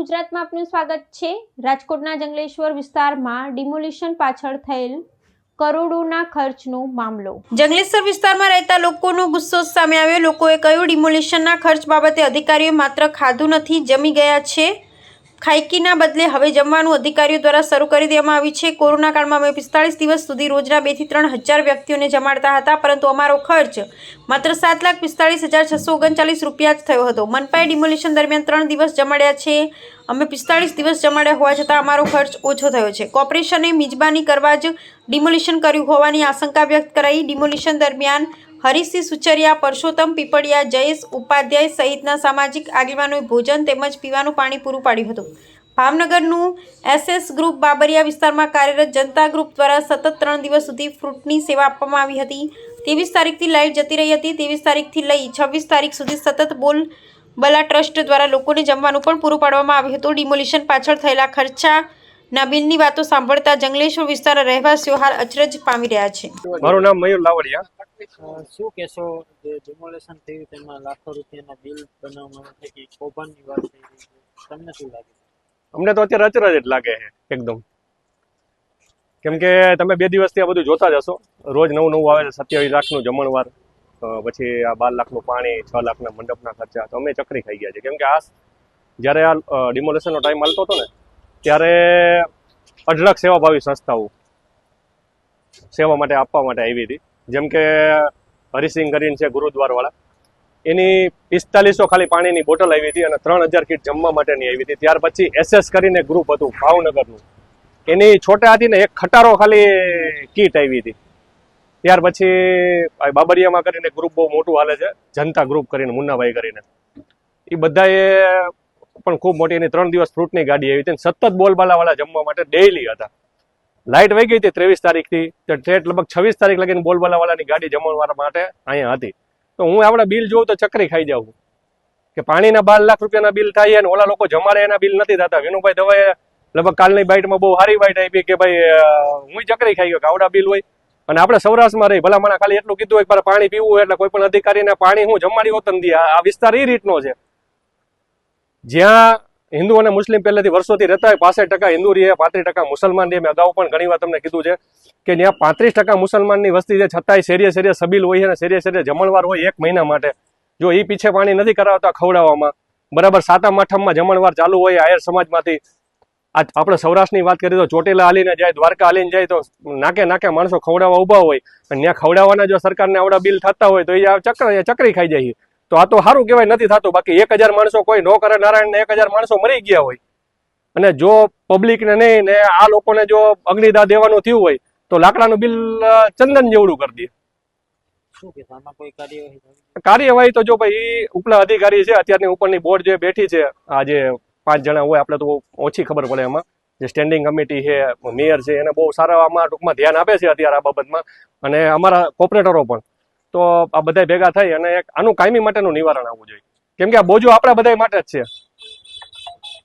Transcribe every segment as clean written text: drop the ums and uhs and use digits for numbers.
ગુજરાતમાં આપનું સ્વાગત છે। રાજકોટના જંગલેશ્વર વિસ્તારમાં ડિમોલિશન પાછળ થયેલ કરોડોના ખર્ચનો મામલો। જંગલેશ્વર વિસ્તારમાં રહેતા લોકોનો ગુસ્સો સામે આવ્યો। લોકોએ કહ્યું, ડિમોલિશનના ખર્ચ બાબતે અધિકારીઓ માત્ર ખાધું નથી, જમી ગયા છે। ખાયકીના બદલે હવે જમવાનું અધિકારીઓ દ્વારા શરૂ કરી દેવામાં આવ્યું છે। કોરોના કાળમાં અમે 45 દિવસ સુધી રોજના 2 થી 3 હજાર વ્યક્તિઓને જમાડતા હતા, પરંતુ અમારો ખર્ચ માત્ર 7,45,639 રૂપિયા જ થયો હતો। મનપાએ ડિમોલિશન દરમિયાન 3 દિવસ જમાડ્યા છે। અમે 45 દિવસ જમાડ્યા હોવા છતાં અમારો ખર્ચ ઓછો થયો છે। કોર્પોરેશને મિજબાની કરવા જ ડિમોલિશન કર્યું હોવાની આશંકા વ્યક્ત કરાઈ। ડિમોલિશન દરમિયાન હરીશસિંહ સુચરિયા, પરસોત્તમ પીપળિયા, જયેશ ઉપાધ્યાય સહિતના સામાજિક આગેવાનોએ ભોજન તેમજ પીવાનું પાણી પૂરું પાડ્યું હતું। ભાવનગરનું SS ગ્રુપ બાબરિયા વિસ્તારમાં કાર્યરત જનતા ગ્રુપ દ્વારા સતત 3 દિવસ સુધી ફ્રૂટની સેવા આપવામાં આવી હતી। 23 તારીખથી લાઇટ જતી રહી હતી। 23 તારીખથી લઈ 26 તારીખ સુધી સતત બોલબલા ટ્રસ્ટ દ્વારા લોકોને જમવાનું પણ પૂરું પાડવામાં આવ્યું હતું। ડિમોલિશન પાછળ થયેલા ખર્ચાના બિલની વાતો સાંભળતા જંગલેશ્વર વિસ્તારના રહેવાસીઓ હાલ અચરજ પામી રહ્યા છે। મારું નામ મયુર લાવડિયા। શું કહેશો, જે ડિમોલેશન થયું તેમાં લાખો રૂપિયાના બિલ બનાવવામાં આવે છે કે કૌભાંડની વાત થઈ રહી છે, તમને શું લાગે? અમને તો અત્યારે અચરજ જ લાગે છે એકદમ, કેમ કે તમે 2 દિવસથી આ બધું જોતા જ હશો। રોજ નવું આવે છે। 27 લાખનું જમણવાર, પછી આ 12 લાખનું પાણી, 6 લાખના મંડપના ખર્ચા, તો અમે ચકરી ખાઈ ગયા છે। કેમ કે આ જ્યારે આ ડિમોલેશનનો ટાઈમ હાલતો હતો ને, ત્યારે અઢળક સેવાભાવી સંસ્થાઓ સેવા માટે આપવા માટે આવી હતી। જેમ કે હરિસિંહ કરીને છે ગુરુદ્વારવાળા, એની 4500 ખાલી પાણીની બોટલ આવી હતી અને 3000 કીટ જમવા માટેની આવી હતી। ત્યાર પછી SS કરીને ગ્રુપ હતું ભાવનગરનું, એની છોટા હતી ને એક ખટારો ખાલી કીટ આવી હતી। ત્યાર પછી બાબરિયામાં કરીને ગ્રુપ બહુ મોટું હાલે છે, જનતા ગ્રુપ કરીને, મુન્નાભાઈ કરીને, એ બધાએ પણ ખૂબ મોટી એની 3 દિવસ ફ્રૂટની ગાડી આવી હતી। સતત બોલબાલાવાળા જમવા માટે ડેઈલી હતા। લાઇટ વહી ગઈ હતી 23 તારીખથી, તો લગભગ 26 તારીખ લગીને બોલબાલાવાળાની ગાડી જમણવાર માટે અહીંયા હતી। તો હું આપણે બિલ જોઉં તો ચકરી ખાઈ જાઉં કે પાણીના 12 લાખ રૂપિયાના બિલ થાય અને ઓલા લોકો જમાડે એના બિલ નથી થતા। વિનુભાઈ દવાએ લગભગ કાલની બાઇટમાં બહુ સારી બાઇટ આપી કે ભાઈ હું ચકરી ખાઈ ગયો કે આવડા બિલ હોય। અને આપણે સૌરાષ્ટ્રમાં રહી, ભલા મને ખાલી એટલું કીધું હોય કે પાણી પીવું હોય એટલે કોઈ પણ અધિકારીને પાણી હું જમાડી હોત નથી। આ વિસ્તાર એ રીતનો છે જ્યાં હિન્દુ અને મુસ્લિમ પહેલેથી વર્ષોથી રહેતા હોય। 65% હિન્દુ રહે, 35% મુસલમાન રહે। મેં અગાઉ પણ ઘણી વાર તમને કીધું છે કે ત્યાં 35% મુસલમાનની વસ્તી છે, છતાંય શેરીએ શેરીએ સબીલ હોય અને શેરીએ શેરીએ જમણવાર હોય 1 મહિના માટે। જો એ પીછે પાણી નથી કરાવતા ખવડાવવામાં, બરાબર 7મ 8મમાં જમણવાર ચાલુ હોય આયર સમાજમાંથી। આપણે સૌરાષ્ટ્રની વાત કરીએ તો ચોટીલા હાલીને જાય, દ્વારકા હાલીને જાય, તો નાકે નાકે માણસો ખવડાવવા ઊભા હોય અને ત્યાં ખવડાવવાના જો સરકારને આવડા બિલ થતા હોય તો એ ચકરી ખાઈ જાય। તો આ તો સારું કહેવાય નથી થતું, બાકી 1000 માણસો કોઈ નો કરે નારાયણને 1000 માણસો મરી ગયા હોય અને જો પબ્લિકને નહીં ને આ લોકોને જો અગ્નિદાહ દેવાનું થયું હોય તો લાકડાનું બિલ ચંદન જેવડું કરી દે। શું કે આમાં કોઈ કાર્યવાહી તો જો ભાઈ ઉપલા અધિકારી છે, અત્યારની ઉપરની બોર્ડ જે બેઠી છે, આ જે 5 જણા હોય, આપણે તો ઓછી ખબર પડે એમાં, જે સ્ટેન્ડિંગ કમિટી છે, મેયર છે, એને બહુ સારા આમાં ટૂંકમાં ધ્યાન આપે છે અત્યારે આ બાબતમાં, અને અમારા કોર્પોરેટરો પણ। તો આ બધા ભેગા થઈ અને આનું કાયમી માટેનું નિવારણ આવવું જોઈએ, કેમ કે આ બોજો આપણા બધા માટે જ છે।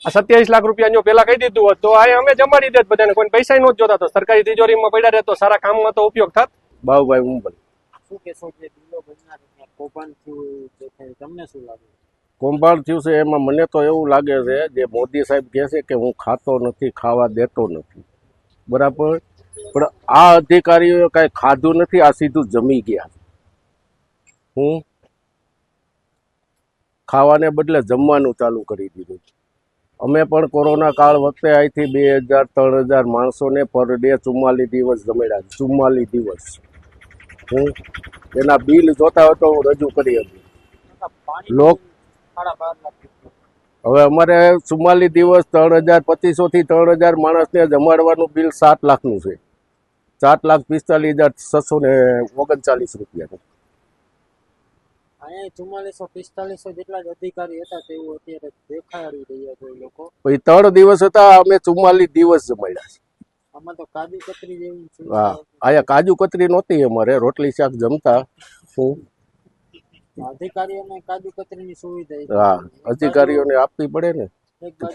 આ 27 લાખ રૂપિયા જો પેલા કહી દીધું હોત તો આ અમે જમાડી દેત બધાને, કોઈ પૈસા નહોત જોતા, તો સરકારી તિજોરીમાં પડ્યા રહે તો સારા કામમાં તો ઉપયોગ થાત। બાબુભાઈ મુંબઈ। શું કહેશો, જે બિલો બનનાર કૌભાંડ થયું તમને શું લાગે? કૌભાંડ થયું છે એમાં મને તો એવું લાગે છે, જે મોદી સાહેબ કહે છે કે હું ખાતો નથી, ખાવા દેતો નથી, બરાબર, પણ આ અધિકારીઓએ કાંઈ ખાધું નથી, આ સીધું જમી ગયા। હું ખાવાને બદલે જમવાનું ચાલુ કરી દીધું। અમે પણ કોરોના કાળ વખતે અહીંથી 2000-3000 માણસોને પર ડે 44 દિવસ જમાડ્યા। 44 દિવસ હું એના બિલ જોતા હોય તો હું રજૂ કરી હતી। હવે અમારે 44 દિવસ 3250 થી 3000 માણસને જમાડવાનું બિલ 7 લાખનું છે। 7,45,639 રૂપિયાનું। અહીંયા 4445 જેટલા જ અધિકારી હતા તેવું અત્યારે દેખાડી રહ્યા છે લોકો। પછી 3 દિવસ હતા, અમે 44 દિવસ જમાડ્યા છે। આમાં તો કાજુ કતરી જેવું છે। હા, અહીંયા કાજુ કતરી નહોતી, અમારે રોટલી શાક જમતા। હું અધિકારીઓને કાજુ કતરીની સુવિધા, હા, અધિકારીઓને આપવી પડે ને,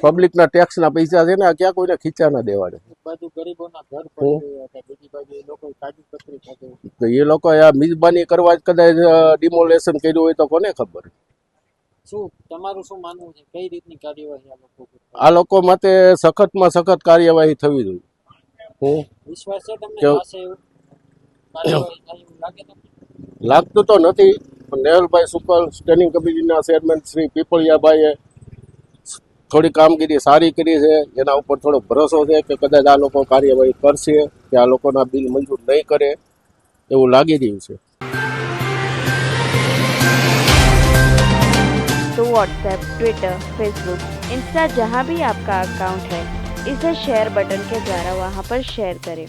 પબ્લિકના ટેક્સના પૈસા છે ને, આ ક્યાં કોઈને ખીચા ના દેવાડે। એક બાજુ ગરીબોના ઘર પડી રહ્યા હતા, બીજી બાજુ એ લોકો કાજુ કતરી ખાધું, તો એ લોકો આ મિજબાની કરવા જ કદાચ ડિમોલેશન કર્યું હોય તો કોને ખબર। શું તમારું શું માનવું છે, કઈ રીતની કાર્યવાહી આ લોકો કરતા? આ લોકો માટે સખતમાં સખત કાર્યવાહી થવી જોઈએ. હું વિશ્વાસ છે તમને કેવું? પાસે એવું કાર્યવાહી થાય એવું લાગે તમને? લાગતું તો નથી, પણ નેહલભાઈ સુપર સ્ટેન્ડિંગ કમિટીના ચેરમેન શ્રી પીપળિયાભાઈએ થોડી કામગીરી સારી કરી છે. એના ઉપર થોડો ભરોસો છે કે કદાચ આ લોકો કાર્યવાહી કરશે, કે આ લોકોના બિલ મંજૂર નહીં કરે એવું લાગી રહ્યું છે. तो व्हाट्सएप, ट्विटर, फेसबुक, इंस्टा जहाँ भी आपका अकाउंट है, इसे शेयर बटन के द्वारा वहाँ पर शेयर करें